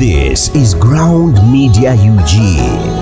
This is Ground Media UG.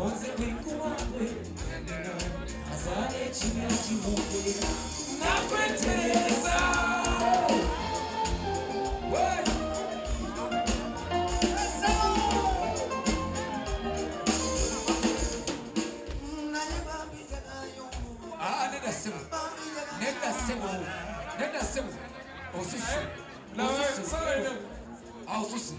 onze kwekuwakwe azale kimya kimwogera nakwetereza Nenda sebo osusu osusu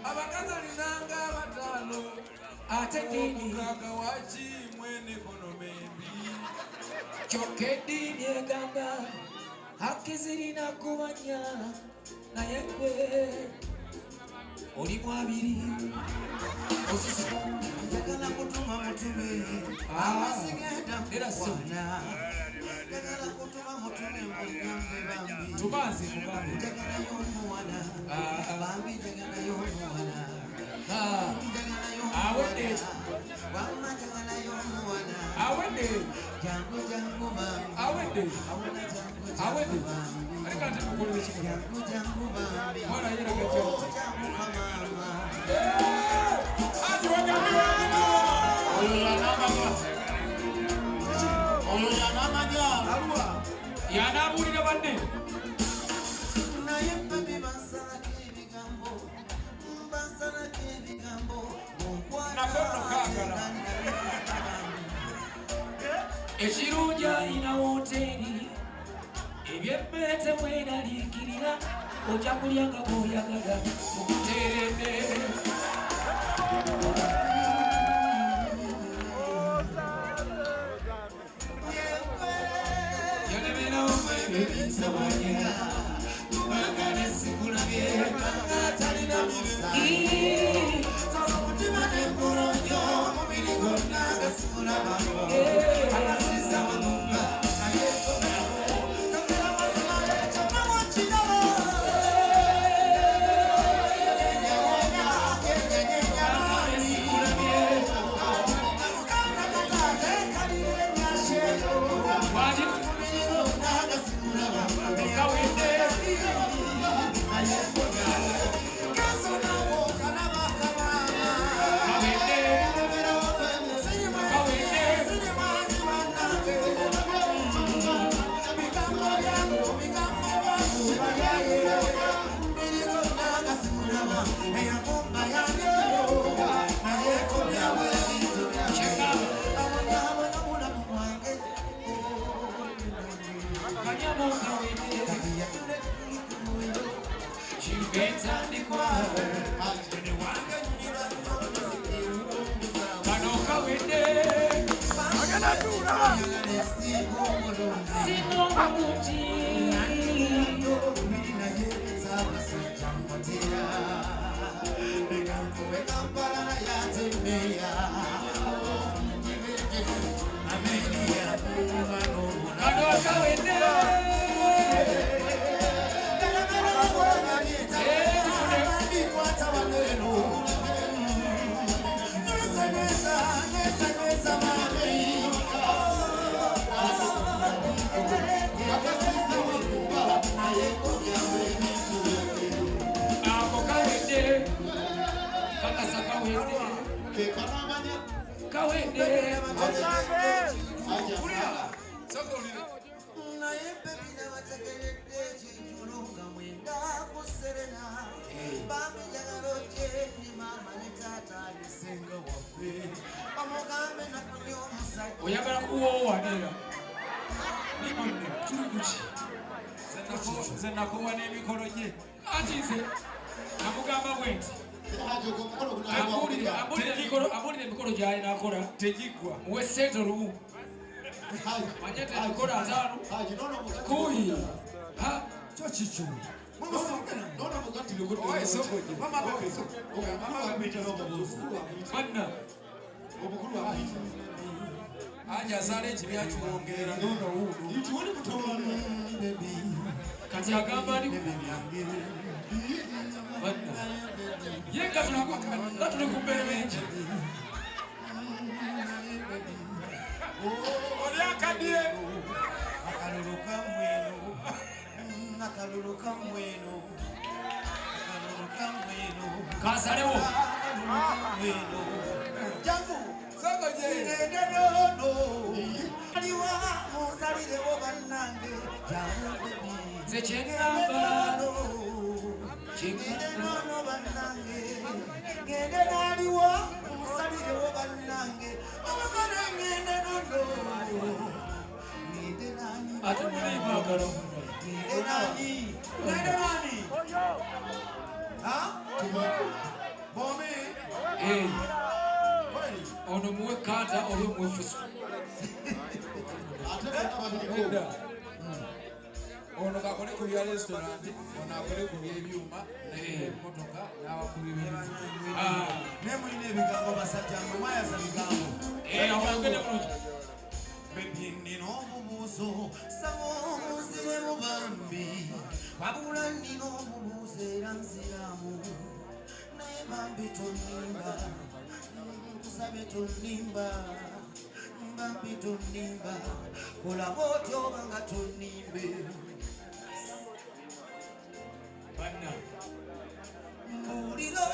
abakazali nanga batalo ate dini kaka wachi mwene konomembi kyokka eddiini egamba haki zirina kubanya naye gwe olimu abiri osusu njagala kutuma mutume amasigenda mukwana njagala kutuma mutume mugambe bambi tubanze mugambe njagala y'omuwala bambi njagala y'omuwala awedde wamma njagala y'omuwala awedde jangu jangu bambi awedde awona jangu awedde jangu bambi aleka nti mukolere kimu jangu jangu bambi mwana yeragajja jangu kamama ati wagambiwa oyo yanamanya yanabuulira banne naye babi bansalako ebigambo bansalako ebigambo Nakono kaagala. Ekirungi alina wooteri ebyemmeete mweraliikirira ojja kulya nga bw'oyagala okuteeredde yalemerawo ebintabanya kubanga nesikulabye banga talina omutima n'engolonyo omubiri gwonna gasikulabako abasiza wanumba naye togera mazima lekyonna wakirabo naye bebina bategeredde ekijulu nga mwenda kuserena bambi njagala okyeni maama ne taata alisenga waffe omugambe nakuli omusajja oyagala kuwoowanira kikuki nze nakuwa n'emikolo gye anti nze namugamba bwe nti ambuulira emikolo gy'alina akola tegiggwa muwe sente olumu manyete emikolo 5 kuyi kyo kikyo manna aja azaala ekibya kiwongera nono wuuno kati agamba ndi manna ye nga tuli ku mbeebengi oli akadye kansalewo weno jangu Soko je. ngende nono aliwa muzalire wo bannange jangu bebi Nze kyengamba ngende nono bannange ngende naliwa muzalire wo bannange omugana ngende nono ngende nani ate muli mwagala ngende nani ngende nani ha bomi ono muwe kata oyo mwefusu Edda. Ono kakole ku bya restaurant, ono akole ku by'ebyuma, n'emmotoka, n'abakulu b'ebintu. ne mulina ebigambo basajja mwe mwayaza bigambo awangene bulungi bebi nina omubuuzo saba omuzire mu bambi wabula nina omubuuzo era nziramu naye bambi tonimba nkusabe tonimba bambi tonimba kolaba otyo oba nga tonimbe banna mbulira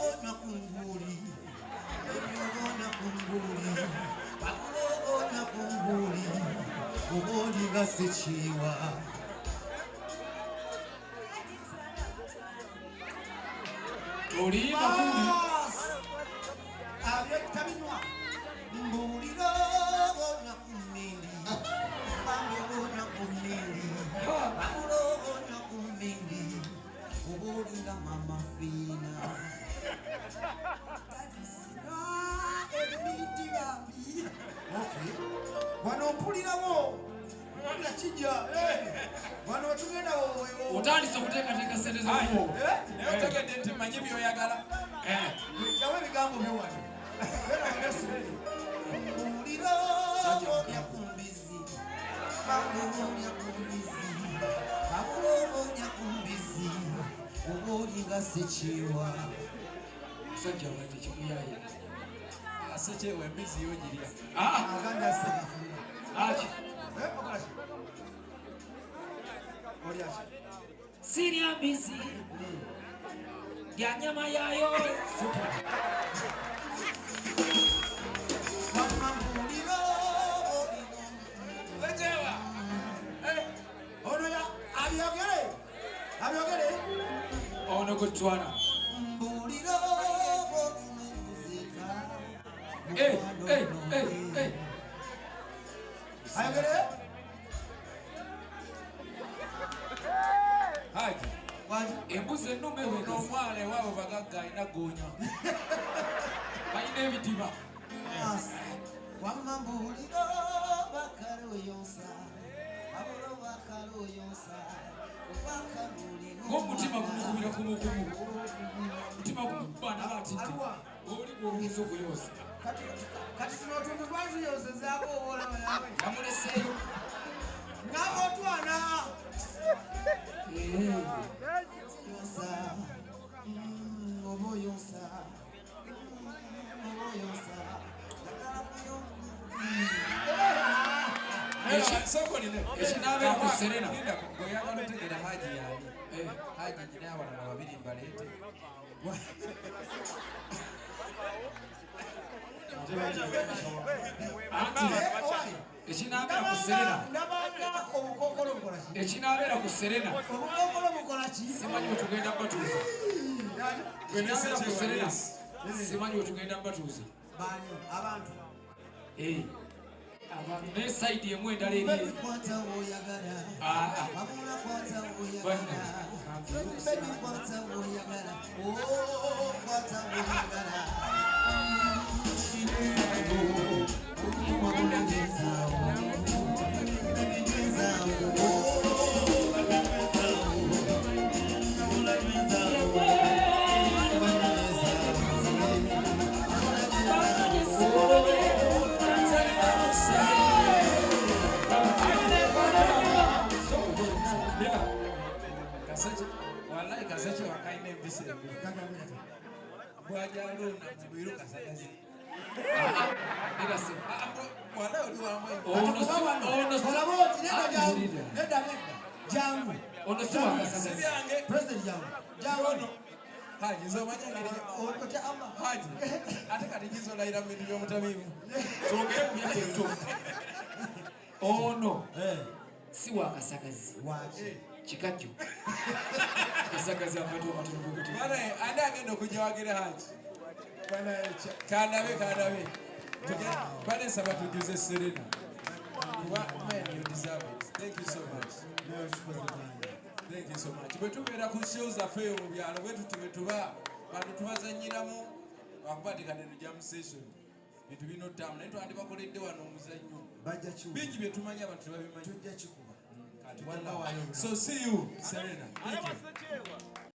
onywa ku mbuli ebyobonya ku mbuli wabula obonya ku mbuli oba olinga sekiwa olimba kuli abyetabinwa mbulira obonya ku mmindi bambi obonya ku mmindi wabula obonya ku mmindi oba olinga mama fiina wano mpulirawo mpulira kijja wano wetugenda otandise okuteekateeka sente zokuwo Naye otegedde nti mmanyi by'oyagala. jawo ebigambo byowano mpulira obonya ku mbizi bambi obonya ku mbizi wabula obonya ku mbizi oba olinga sekiwa musajja wange kimuyaye Asekyewa embizi y'ogirya. agambye asekafuna aki sirya mbizi lya nyama yayo Sekyewa. abyogere ono gwetwana mbulira ayogere Haji. embuzi ennume Ono omwana ewaabwe bagagga alina goonya. balina ebidiba wamma mbulira bakale oyonsa abula bakale oyonsa ng'omutima gumukubira kumukumu mutima gumubaana batidde oli bw'obuuza okuyoosa kati tuno otuntu twatuyonsezaako obolaba nawe namuleseeyo n'abotwana yonsa oba oyonsa oba oyonsa ekinabeera ku serena Oyagala otegera Haji yani. Haji nyina abana babiri mbaleete. anti ekinabeera ku serena ndabaga obukokolo bukola ki ekinabeera ku serena obukokolo bukola ki simanyi wetugenda mbatuuza ekinabeera ku serena simanyi wetugenda mbatuuza bani abantu abantu naye sayidi emu endala eri kwata woyagala wabula kwata banna woyagala baby kwata woyagala kwata woyagala Wallahi Kaseke wakaina embisi embi. Bwajala ona mubiru kasagazi. erase Wallahi oli wamwe. ono si jangu ono si wakasagazi Sibyange. president jangu jangu Haji nzomanya ngeri okotya ama Haji ate kati jizo laira bintu by'omutamivu tugere ku byaffe ebituufu ono eh si wakasagazi waje kikajjo kasagazi amatu amatu bana andi agenda okujja wagere Haji kandabe bana nsaba tujuze Serena kuba man you deserve it. Thank you so much. Thank you so much. Bwe tubeera ku shows zaffe mu byalo bwe tuba bantu tubazanyiramu bakubatika neno jam session bintu bino tamu naye twandibakoledde wano omuzannyo bajja kiwa bingi bye tumanyi abantu tebabimanyi tujja kikuba so see you Serena. Thank you.